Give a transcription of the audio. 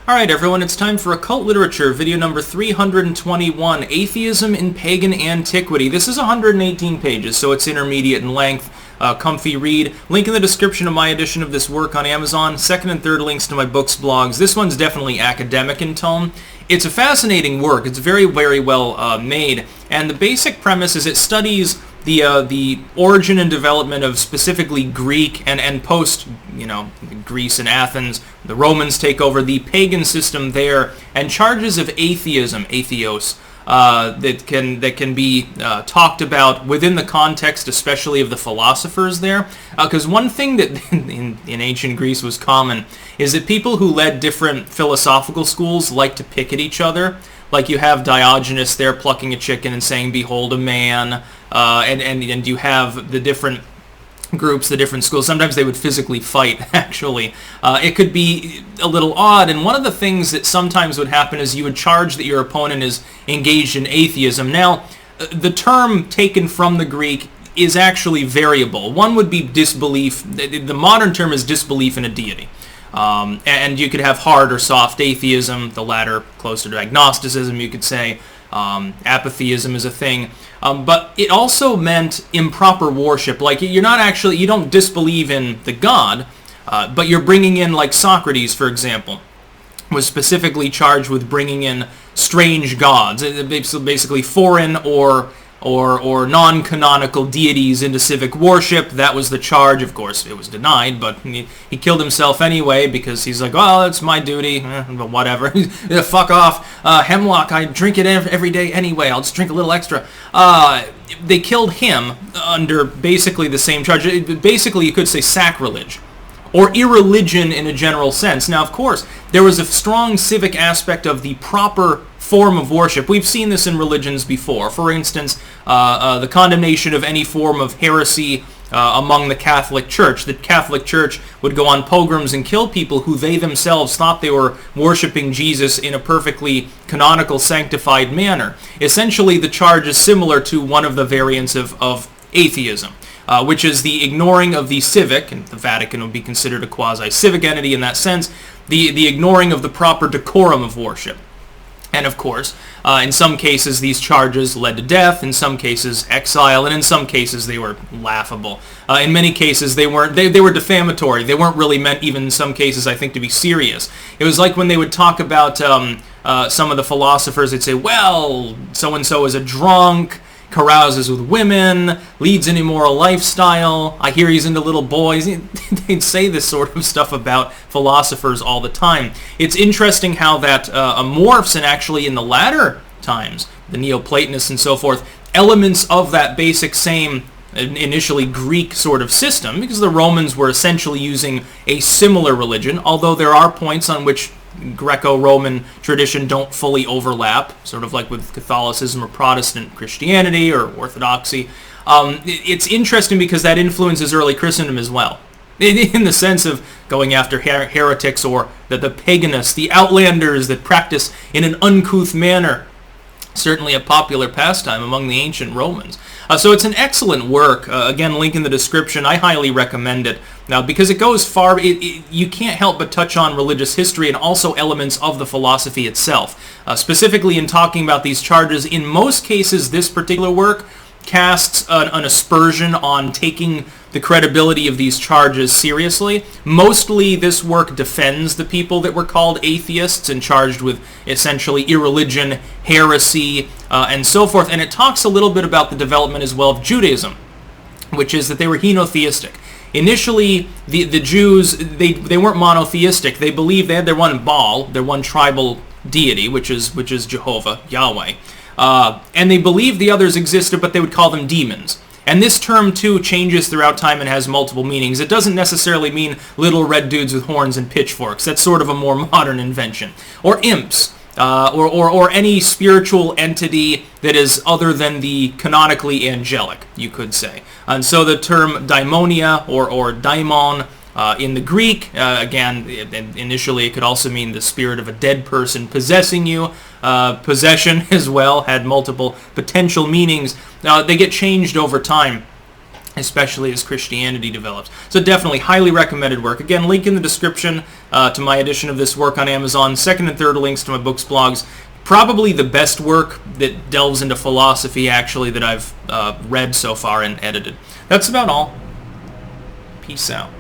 Alright everyone, it's time for Occult Literature, video number 321, Atheism in Pagan Antiquity. This is 118 pages, so it's intermediate in length, comfy read. Link in the description of my edition of this work on Amazon. Second and third links to my books, blogs. This one's definitely academic in tone. It's a fascinating work. It's very, very well made, and the basic premise is it studies the origin and development of specifically Greek and post, Greece and Athens. The Romans take over the pagan system there, and charges of atheism, atheos, that can be talked about within the context, especially of the philosophers there. Because one thing that in ancient Greece was common is that people who led different philosophical schools liked to pick at each other. Like you have Diogenes there plucking a chicken and saying, "Behold a man," and you have the different groups, the different schools. Sometimes they would physically fight, actually. It could be a little odd, and one of the things that sometimes would happen is you would charge that your opponent is engaged in atheism. Now, the term taken from the Greek is actually variable. One would be disbelief. The modern term is disbelief in a deity. And you could have hard or soft atheism, the latter closer to agnosticism, you could say. Apatheism is a thing. But it also meant improper worship. Like, you don't disbelieve in the god, but you're bringing in, like Socrates, for example, was specifically charged with bringing in strange gods, basically foreign or non-canonical deities into civic worship. That was the charge. Of course, it was denied, but he killed himself anyway because he's like, well, it's my duty, but whatever. Fuck off. Hemlock, I drink it every day anyway. I'll just drink a little extra. They killed him under basically the same charge. Basically, you could say sacrilege, or irreligion in a general sense. Now, of course, there was a strong civic aspect of the proper form of worship. We've seen this in religions before. For instance, the condemnation of any form of heresy among the Catholic Church. The Catholic Church would go on pogroms and kill people who they themselves thought they were worshiping Jesus in a perfectly canonical, sanctified manner. Essentially, the charge is similar to one of the variants of atheism, which is the ignoring of the civic, and the Vatican would be considered a quasi-civic entity in that sense, the ignoring of the proper decorum of worship. And of course, in some cases these charges led to death, in some cases exile, and in some cases they were laughable. In many cases they weren't. They were defamatory. They weren't really meant, even in some cases, I think, to be serious. It was like when they would talk about some of the philosophers. They'd say, well, so-and-so is a drunk, carouses with women, leads an immoral lifestyle, I hear he's into little boys. They'd say this sort of stuff about philosophers all the time. It's interesting how that morphs, and actually in the latter times, the Neoplatonists and so forth, elements of that basic same initially Greek sort of system, because the Romans were essentially using a similar religion, although there are points on which Greco-Roman tradition don't fully overlap, sort of like with Catholicism or Protestant Christianity or Orthodoxy. It's interesting because that influences early Christendom as well, in the sense of going after heretics or the paganists, the outlanders that practice in an uncouth manner. Certainly a popular pastime among the ancient Romans. So it's an excellent work. Again, link in the description. I highly recommend it. Now, because it goes far, you can't help but touch on religious history and also elements of the philosophy itself. Specifically in talking about these charges, in most cases, this particular work casts an aspersion on taking the credibility of these charges seriously. Mostly this work defends the people that were called atheists and charged with essentially irreligion, heresy, and so forth. And it talks a little bit about the development as well of Judaism, which is that they were henotheistic. Initially, the Jews, they weren't monotheistic. They believed they had their one Baal, their one tribal deity, which is Jehovah, Yahweh. And they believed the others existed, but they would call them demons. And this term, too, changes throughout time and has multiple meanings. It doesn't necessarily mean little red dudes with horns and pitchforks. That's sort of a more modern invention. Or imps, or any spiritual entity that is other than the canonically angelic, you could say. And so the term daimonia, or daimon, in the Greek, again, initially it could also mean the spirit of a dead person possessing you. Possession as well had multiple potential meanings. They get changed over time. especially as Christianity develops. So definitely highly recommended work. Again, link in the description to my edition of this work on Amazon. Second and third links to my books, blogs. Probably the best work that delves into philosophy, actually, that I've read so far and edited. That's about all. Peace out.